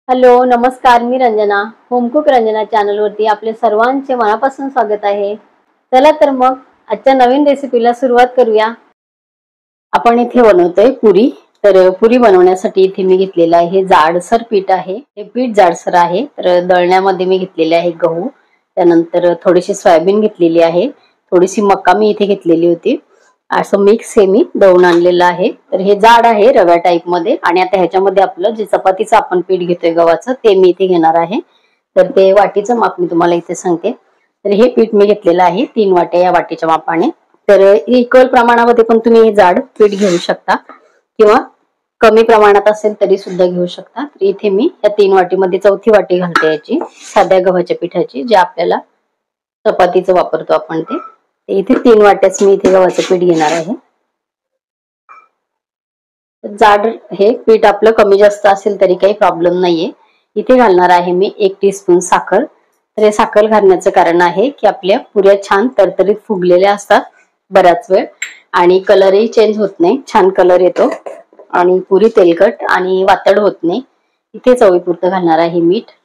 Hello नमस्कार, मी Ranjana होमकुक Ranjana channel वरती आपले सर्वांचे मनापासून स्वागत आहे। चला तर मग आजच्या नवीन रेसिपीला सुरुवात करूया। आपण इथे बनवतोय पुरी। तर पुरी बनवण्यासाठी इथे मी घेतलेला आहे जाडसर पीठ आहे। हे पीठ जाडसर आहे। तर दळण्यामध्ये मी घेतलेले आहे गहू, त्यानंतर थोडीशी सोयाबीन घेतलेली आहे, थोडीशी मका मी इथे घेतलेली होती। असं मिक्स हे मी दळून आणलेलं आहे। तर हे जाड आहे रव्या टाइप मध्ये। आणि आता ह्याच्यामध्ये आपलं जे चपातीचं आपण पीठ घेतोय गव्हाचं ते मी इथे घेणार आहे। तर ते वाटीचं माप मी तुम्हाला इथे सांगते। तर हे पीठ मी घेतलेलं आहे 3 वाट्या या वाटीच्या मापाने। तर इक्वल प्रमाणामध्ये पण तुम्ही हे जाड पीठ घेऊ शकता किंवा कमी प्रमाणात असेल तरी सुद्धा घेऊ शकता। तर इथे मी या 3 वाटीमध्ये चौथी वाटी घालते याची साध्या गव्हाच्या पिठाची, जे आपल्याला चपातीचं वापरतो आपण ते। इथे 3 वाट्याच मी इथे गव्हाचं पीठ घेणार आहे। जाड हे पीठ आपलं कमी जास्त असेल तरी काही प्रॉब्लेम नाहीये। इथे घालणार आहे मी 1 टीस्पून साखर। तर हे साखर घालण्याचं कारण आहे की आपल्या पुऱ्या छान तरतरीत फुगलेल्या असतात बराच वेळ, आणि कलरही चेंज होत नाही, छान कलर येतो आणि पुरी तेलकट आणि वातड होत नाही। इथे चवीपुरतं घालणार आहे मीठ।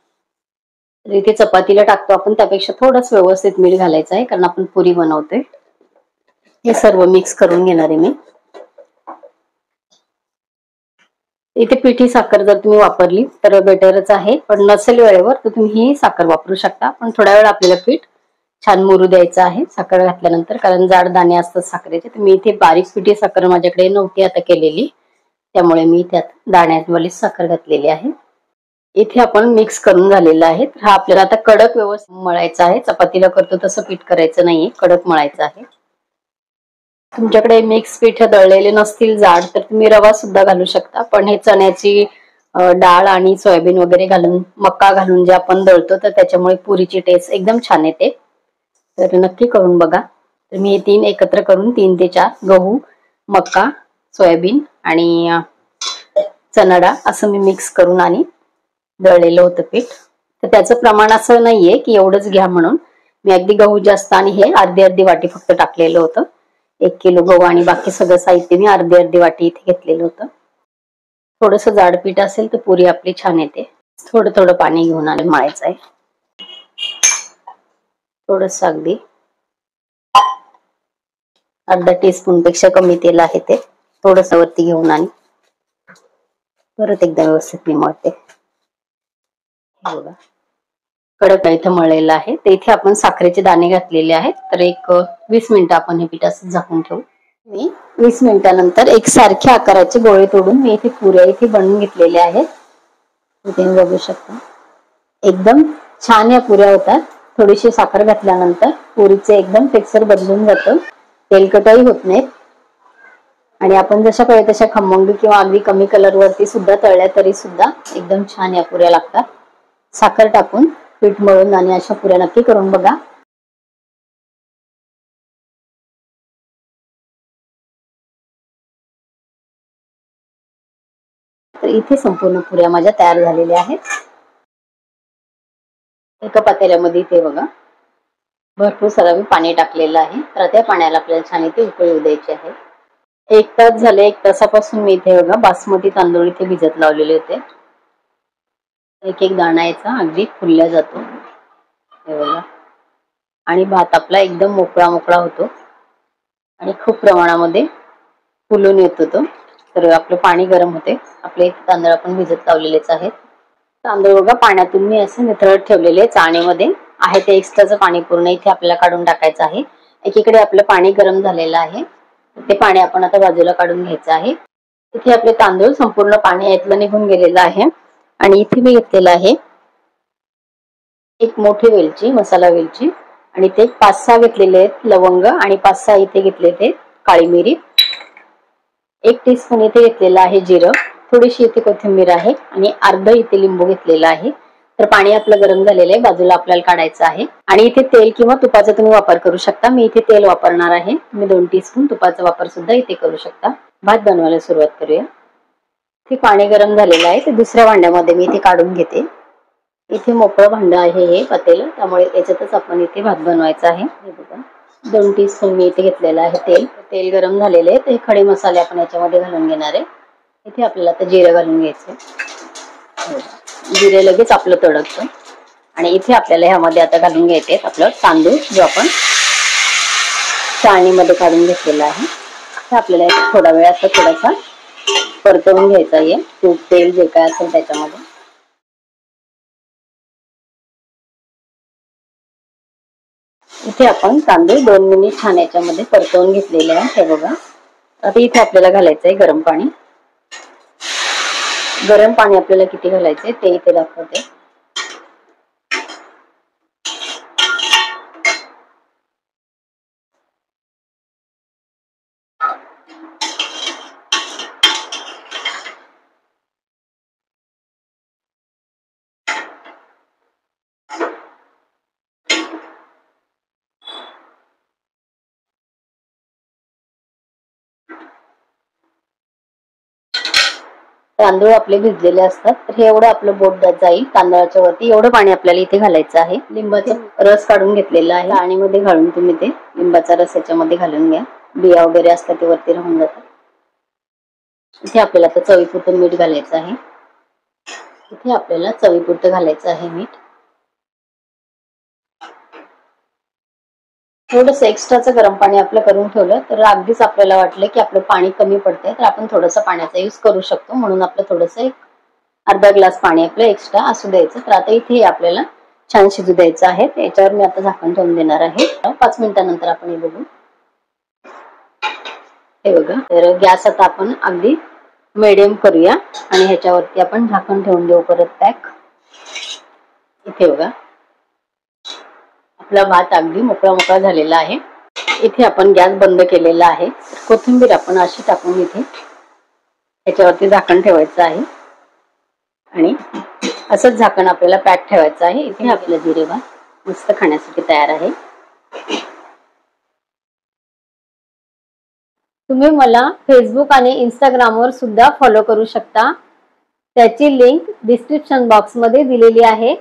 तर इथे चपातीला टाकतो आपण त्यापेक्षा थोडंच व्यवस्थित मीठ घालायचं आहे, कारण आपण पुरी बनवतोय। हे सर्व मिक्स करून घेणार आहे मी। इथे पिठी साखर जर तुम्ही वापरली तर बेटरच आहे, पण नसेल वेळेवर तर तुम्ही ही साखर वापरू शकता। पण थोड्या वेळ आपल्याला पीठ छान मुरू द्यायचं आहे साखर घातल्यानंतर, कारण जाड दाणे असतात साखरेचे। तर मी इथे बारीक पिठी साखर माझ्याकडे नव्हती आता केलेली, त्यामुळे मी त्यात दाण्यावाली साखर घातलेली आहे। इथे आपण मिक्स करून झालेला आहे। हा आपल्याला आता कडक व्यवस्थित मळायचा आहे। चपातीला करतो तसं पीठ करायचं नाहीये, कडक मळायचं आहे। तुमच्याकडे मिक्स पीठ दळलेले नसतील जाड तर तुम्ही रवा सुद्धा घालू शकता, पण हे चण्याची डाळ आणि सोयाबीन वगैरे घालून मका घालून जे आपण दळतो तर त्याच्यामुळे पुरीची टेस्ट एकदम छान येते। तर नक्की करून बघा। तर मी हे 3 एकत्र करून 3 ते 4 गहू, मका, सोयाबीन आणि चणा डाळ असं मी मिक्स करून आणि दळलेलं होतं पीठ। तर त्याचं प्रमाण असं नाहीये की एवढंच घ्या म्हणून, मी अगदी गहू जास्त आणि हे अर्धी अर्धी वाटी फक्त टाकलेलं होतं। 1 किलो गहू आणि बाकी सगळं साहित्य मी अर्धी अर्धी वाटी इथे घेतलेलं होतं। थोडंसं जाड पीठ असेल तर पुरी आपली छान येते। थोडं थोडं पाणी घेऊन आणि मळायचं आहे। थोडंसं अगदी अर्धा टीस्पून पेक्षा कमी तेल आहे ते थोडंसं वरती घेऊन आणि परत एकदा व्यवस्थित मी मळते। बघा कडक इथं मळलेलं आहे। तर इथे आपण साखरेचे दाणे घातलेले आहेत। तर एक 20 मिनिटं आपण हे पीठ असं झाकून ठेवू। मी 20 मिनिटानंतर एक सारख्या आकाराचे गोळे तोडून मी इथे पुऱ्या इथे बनवून घेतलेल्या आहेत। तुम्ही बघू शकता एकदम छान या पुऱ्या होतात। थोडीशी साखर घातल्यानंतर पुरीचे एकदम टेक्स्चर बदलून जातं, तेलकटही होत नाहीत आणि आपण जशा पाहिजे तशा खमंग किंवा अगदी कमी कलर वरती सुद्धा तळल्या तरी सुद्धा एकदम छान या पुऱ्या लागतात। साखर टाकून पीठ मळून आणि अशा पुऱ्या नक्की करून बघा। तर इथे संपूर्ण पुऱ्या माझ्या तयार झालेल्या आहेत। एका पातेल्यामध्ये इथे बघा भरपूर सारं मी पाणी टाकलेलं आहे। तर त्या पाण्याला आपल्याला छान इथे उकळी येऊ द्यायची आहे। 1 तास झाले, 1 तासापासून मी इथे बघा बासमती तांदूळ इथे भिजत लावलेले होते। एक एक दाणा याचा अगदी फुलला जातो हे बघा, आणि भात आपला एकदम मोकळा मोकळा होतो आणि खूप प्रमाणामध्ये फुलून येतो तो। तर आपलं पाणी गरम होते। आपले तांदूळ आपण भिजत लावलेलेच आहेत। तांदूळ बघा पाण्यातून मी असे निथळत ठेवलेले चाळणीमध्ये आहे, ते एक्स्ट्राचं पाणी पूर्ण इथे आपल्याला काढून टाकायचं आहे। एकीकडे आपलं पाणी गरम झालेलं आहे, ते पाणी आपण आता बाजूला काढून घ्यायचं आहे। इथे आपले तांदूळ संपूर्ण पाणी यातलं निघून गेलेलं आहे। आणि इथे मी घेतलेलं आहे एक मोठी वेलची, मसाला वेलची, आणि ते 5-6 घेतलेले आहेत लवंग, आणि 5-6 इथे घेतले ते काळी मिरी। 1 टीस्पून इथे घेतलेलं आहे जिरं, थोडीशी इथे कोथिंबीर आहे आणि अर्ध इथे लिंबू घेतलेला आहे। तर पाणी आपलं गरम झालेलं आहे, बाजूला आपल्याला काढायचं आहे। आणि इथे तेल किंवा तुपाचा तुम्ही वापर करू शकता। मी इथे तेल वापरणार आहे, तुम्ही 2 टीस्पून तुपाचा वापर सुद्धा इथे करू शकता। भात बनवायला सुरुवात करूया। इथे पाणी गरम झालेलं आहे, ते दुसऱ्या भांड्यामध्ये मी इथे काढून घेते। इथे मोकळं भांडं आहे हे पातेलं, त्यामुळे याच्यातच आपण इथे भात बनवायचा आहे। हे बघा 2 टीस्पून मी इथे घेतलेलं आहे तेल। तेल गरम झालेले आहे, ते खडे मसाले आपण याच्यामध्ये घालून घेणार आहे। इथे आपल्याला आता जिरं घालून घ्यायचं। जिरे लगेच आपलं तडकतं. आणि इथे आपल्याला ह्यामध्ये आता घालून घ्यायचे आपलं तांदूळ, जो आपण चाळणीमध्ये काढून घेतलेला आहे. तर आपल्याला थोडा वेळ असं थोडासा परतवून घ्यायचा आहे. तूप तेल जे काय असेल त्याच्यामध्ये. इथे आपण तांदूळ 2 मिनिट छान याच्यामध्ये परतवून घेतलेले आहे. हे बघा. आता इथे आपल्याला घालायचं आहे गरम पाणी. गरम पाणी आपल्याला किती घालायचंय ते इथे दाखवते. तांदूळ आपले भिजलेले असतात, तर हे एवढं आपलं बोट जाईल तांदळाच्या वरती, एवढं पाणी आपल्याला इथे घालायचं आहे. लिंबाचा रस काढून घेतलेला आहे. चाळणीमध्ये घालून तुम्ही ते लिंबाचा रस याच्यामध्ये घालून घ्या. बिया वगैरे असतात ते वरती राहून जातात. इथे आपल्याला आता चवीपुरतं मीठ घालायचं आहे. इथे आपल्याला चवीपुरतं घालायचं आहे मीठ. थोडंसं एक्स्ट्राचं गरम पाणी आपलं करून ठेवलं तर अगदीच आपल्याला वाटलं की आपलं पाणी कमी पडतंय, तर आपण थोडंसं पाण्याचा यूज करू शकतो. म्हणून आपलं थोडंसं एक अर्धा ग्लास पाणी आपलं एक्स्ट्रा असू द्यायचं. तर आता इथे आपल्याला छान शिजू द्यायचं आहे. त्याच्यावर मी आता झाकण ठेवून देणार आहे. 5 मिनिटांनंतर आपण हे बघू. हे बघा, तर गॅस आता आपण अगदी मीडियम करूया आणि ह्याच्यावरती आपण झाकण ठेवून देऊ परत पॅक. इथे बघा, आपला भात अगदी मोकळा मोकळा झालेला आहे. इथे आपण गॅस बंद केलेला आहे. कोथिंबीर आपण अशी टाकून इथे ह्याच्यावरती झाकण ठेवायचं आहे आणि असंच झाकण आपल्याला पॅक ठेवायचं आहे. इथे आपलं जिरे भात मस्त खाण्यासाठी तयार आहे. तुम्ही मला फेसबुक आणि इंस्टाग्रामवर सुद्धा फॉलो करू शकता. त्याची लिंक डिस्क्रिप्शन बॉक्समध्ये दिलेली आहे.